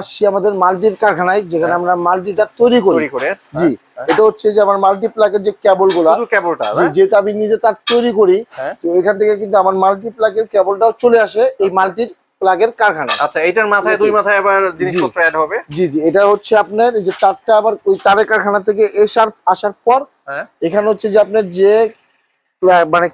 আসছি আমাদের মাল্টির কারখানায়, যেখানে আমরা মাল্টিটা তৈরি করি। জি, এটা হচ্ছে যে আমার মাল্টি প্লাগের যে কেবলগুলো, যেহেতু আমি নিজে তার তৈরি করি, তো এখান থেকে কিন্তু আমার মাল্টি প্লাগের কেবলটাও চলে আসে এই মাল্টির প্লাগের কারখানা। আচ্ছা, এটার মাথায় দুই মাথায় আবার জিনিসপত্র অ্যাড হবে। জি জি, এটা হচ্ছে আপনার এই যে তারটা আবার ওই তারের কারখানা থেকে আসার পর এখানে হচ্ছে যে আপনার যে মানে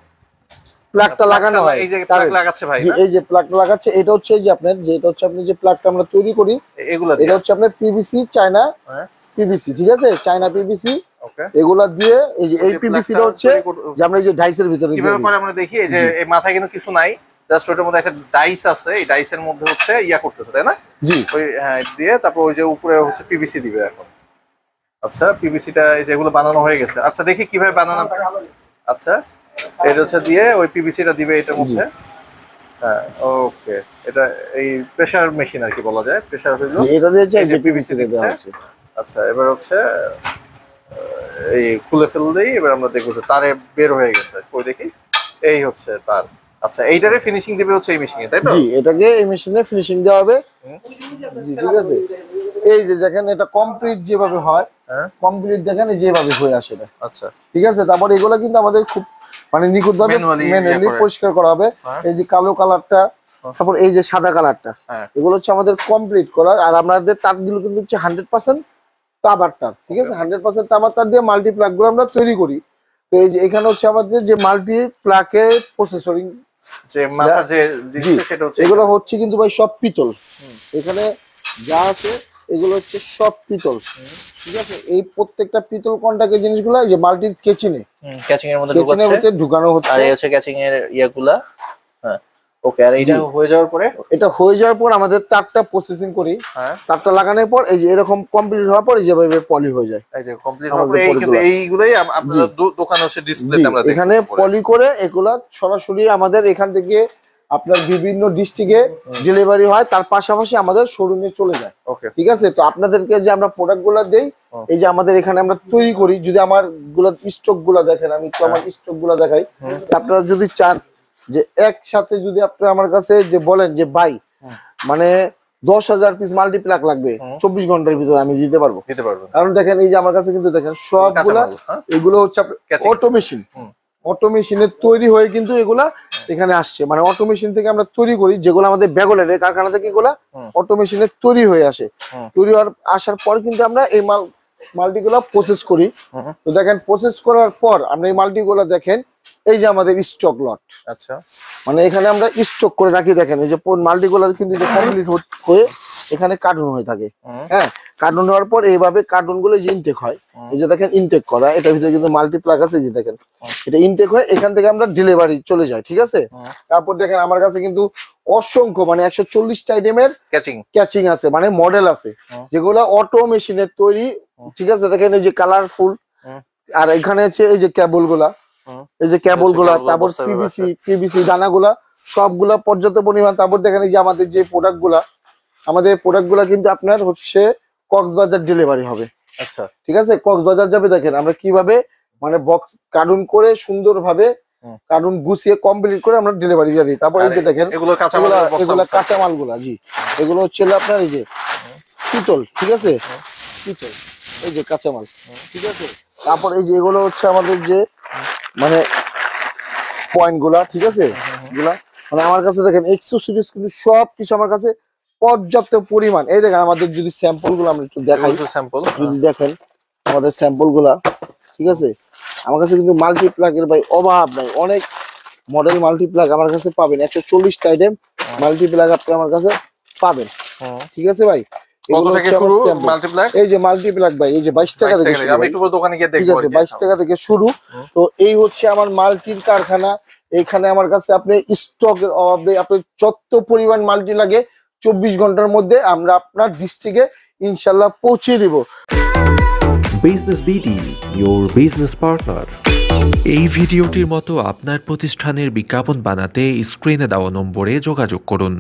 প্লাগটা লাগানো হয়, এই যে প্লাগ লাগাচ্ছে ভাই, এই যে প্লাগটা লাগাচ্ছে, এটা হচ্ছে যে আপনার যেটা হচ্ছে আপনি যে প্লাগটা আমরা তৈরি করি এগুলা, এটা হচ্ছে আপনার পিভিসি, চায়না পিভিসি, ঠিক আছে, চায়না পিভিসি। ওকে, এগুলা দিয়ে এই যে এই পিভিসিটা হচ্ছে যে আমরা এই যে ডাইসের ভিতরে কিভাবে করে আমরা দেখি, এই যে এই মাথায় কিন্তু কিছু নাই, জাস্ট ওটার মধ্যে একটা ডাইস আছে, এই ডাইসের মধ্যে হচ্ছে ইয়া করতেছে, তাই না? জি, ওই হ্যাঁ দিয়ে তারপর ওই যে উপরে হচ্ছে পিভিসি দিবে এখন। আচ্ছা, পিভিসিটা এই যেগুলো বানানো হয়ে গেছে, আচ্ছা দেখি কিভাবে বানানো। আচ্ছা, এটা হচ্ছে দিয়ে ওই পিভিসিটা দিবে এটার মধ্যে। হ্যাঁ, ওকে, এটা এই প্রেসার মেশিন আর কি বলা যায়, প্রেসার হইলো এটা দিয়েছে এই যে পিভিসি দেওয়া আছে। আচ্ছা, এবার হচ্ছে এই খুলে ফেল দেই, এবার আমরা দেখব যে তারে বের হয়ে গেছে, কই দেখি, এই হচ্ছে তার। আচ্ছা, এইটারে ফিনিশিং দিবে হচ্ছে এই মেশিনে, তাই তো? জি, এটাকে এই মেশিনে ফিনিশিং দেওয়া হবে। জি, ঠিক আছে, এই যে দেখেন এটা কমপ্লিট যেভাবে হয়, কমপ্লিট দেখেন যেভাবে হয়ে আসে এটা। আচ্ছা, ঠিক আছে, তারপর এগুলো কিন্তু আমাদের খুব মানে নিখুঁতভাবে ম্যানুয়ালি পরিষ্কার করা হবে। এই যে কালো কালারটা, তারপর এই যে সাদা কালারটা, এগুলো হচ্ছে আমাদের কমপ্লিট করা। আর আমাদের তারগুলো কিন্তু হচ্ছে 100% তামার তার, ঠিক আছে, 100% তামার তার দিয়ে মাল্টি প্লাগ গুলো আমরা তৈরি করি। তো এই যে এখানে হচ্ছে আমাদের যে মাল্টি প্লাগের প্রসেসরিং যে মাথা যে জিনিসটা সেটা হচ্ছে এগুলো হচ্ছে কিন্তু ভাই সব পিতল। এখানে যা আছে এগুলো হচ্ছে সব পিতল, ঠিক আছে। এই প্রত্যেকটা পিতল কন্টাক্টের জিনিসগুলো এই যে মাল্টির কেচিনে, ক্যাচিং এর মধ্যে ঢুকানো হচ্ছে। আর এই হচ্ছে ক্যাচিং এর ইয়াগুলা। হ্যাঁ, ওকে, আর এইটা হয়ে যাওয়ার পরে, এটা হয়ে যাওয়ার পর আমাদের তারটা প্রসেসিং করি। তারটা লাগানোর পর এই যে এরকম কমপ্লিট হওয়ার পর যেভাবে পলি হয়ে যায়, এই যে কমপ্লিট হওয়ার পর এইগুলাই আপনাদের দোকানে হচ্ছে ডিসপ্লেতে আমরা দেখি। এখানে পলি করে এগুলা সরাসরি আমাদের এখান থেকে আপনার বিভিন্ন ডিস্ট্রিক্টে ডেলিভারি হয়, তার পাশাপাশি আমাদের শোরুমে চলে যায়। ওকে, ঠিক আছে। তো আপনাদেরকে যে আমরা প্রোডাক্ট গুলা দেই, এই যে আমাদের এখানে আমরা তৈরি করি, যদি আমার গুলা স্টক গুলা দেখেন, আমি তো আমার স্টক গুলা দেখাই, আপনারা যদি চান যে একসাথে যদি আপনি আমার কাছে যে বলেন যে ভাই মানে 10,000 পিস মাল্টি প্লাগ লাগবে 24 ঘন্টার ভিতরে আমি দিতে পারবো। কারণ দেখেন এই যে আমার কাছে কিন্তু দেখেন সবগুলা এগুলো হচ্ছে অটোমেশন, অটোমেশনে তৈরি হয়ে কিন্তু এগুলা এখানে আসছে, মানে অটোমেশন থেকে আমরা তৈরি করি, যেগুলো আমাদের ব্যাগলের কারখানা থেকে এগুলা অটোমেশনে তৈরি হয়ে আসে। তৈরি আসার পর কিন্তু আমরা এই মাল্টিগুলা প্রসেস করি। তো দেখেন প্রসেস করার পর আমরা এই মাল্টিগুলা দেখেন এই যে আমাদের স্টক লট। আচ্ছা, মানে এখানে আমরা স্টক করে রাখি। দেখেন এই যে মাল্টিগুলা কিন্তু কমপ্লিট হয়ে এখানে কার্টুন হয়ে থাকে। হ্যাঁ, কার্টুন হওয়ার পর এইভাবে কার্টুন গুলো যে ইনটেক হয়, এই যে দেখেন ইনটেক করা, এটার ভিতরে কিন্তু মাল্টি প্লাগ আছে, যে দেখেন এটা ইনটেক হয়, এখান থেকে আমরা ডেলিভারি চলে যায়, ঠিক আছে। তারপর দেখেন আমার কাছে কিন্তু অসংখ্য মানে 140টা আইটেমের ক্যাচিং আছে, মানে মডেল আছে, যেগুলো অটো মেশিনের তৈরি, ঠিক আছে। দেখেন এই যে কালারফুল, আর এখানে আছে এই যে কেবল গুলা, এই যে কেবল গুলা, তারপর পিভিসি দানাগুলা সবগুলা পর্যাপ্ত পরিমাণ। তারপর দেখেন এই যে আমাদের যে প্রোডাক্ট গুলা কিন্তু আপনার হচ্ছে কক্সবাজার ডেলিভারি হবে। আচ্ছা, ঠিক আছে, কক্সবাজার যাবে। দেখেন আমরা কিভাবে মানে বক্স কার্টুন করে সুন্দরভাবে কার্টুন গুছিয়ে কমপ্লিট করে আমরা ডেলিভারি দিয়ে দিই। তারপর এই যে দেখেন এগুলো কাঁচামাল গুলা, জি, এগুলো হচ্ছে আপনার এই যে পিতল, ঠিক আছে, পিতল, এই যে কাঁচামাল, ঠিক আছে। তারপর এই যে এগুলো হচ্ছে আমাদের যে মানে পয়েন্ট গুলা, ঠিক আছে, এগুলা মানে আমার কাছে দেখেন এক্সেসরিজ কিন্তু সবকিছু আমার কাছে পর্যাপ্ত পরিমাণ। এই দেখেন আমাদের যদি স্যাম্পল গুলো আমরা একটু দেখাই, যদি দেখেন আমাদের স্যাম্পল গুলা, ঠিক আছে, আমার কাছে কিন্তু মাল্টি প্লাগের ভাই অভাব নাই, অনেক মডেল মাল্টি প্লাগ আমার কাছে পাবেন। 140টা আইটেম মাল্টি প্লাগ আপনি আমার কাছে পাবেন, ঠিক আছে ভাই। কত থেকে শুরু মাল্টি প্লাগ? এই যে মাল্টি প্লাগ ভাই এই যে 22 টাকা থেকে শুরু, আমি একটু দোকানে গিয়ে দেখব, ঠিক আছে, 22 টাকা থেকে শুরু। তো এই হচ্ছে আমার মাল্টির কারখানা। এখানে আমার কাছে আপনি স্টকের অভাবে আপনি যত পরিমাণ মাল্টি লাগে 24 ঘন্টার মধ্যে আমরা আপনার ডিস্ট্রিক্টে ইনশাআল্লাহ পৌঁছে দেব। Business BD, your business partner। এই ভিডিওটির মতো আপনার প্রতিষ্ঠানের বিজ্ঞাপন বানাতে স্ক্রিনে দেওয়া নম্বরে যোগাযোগ করুন।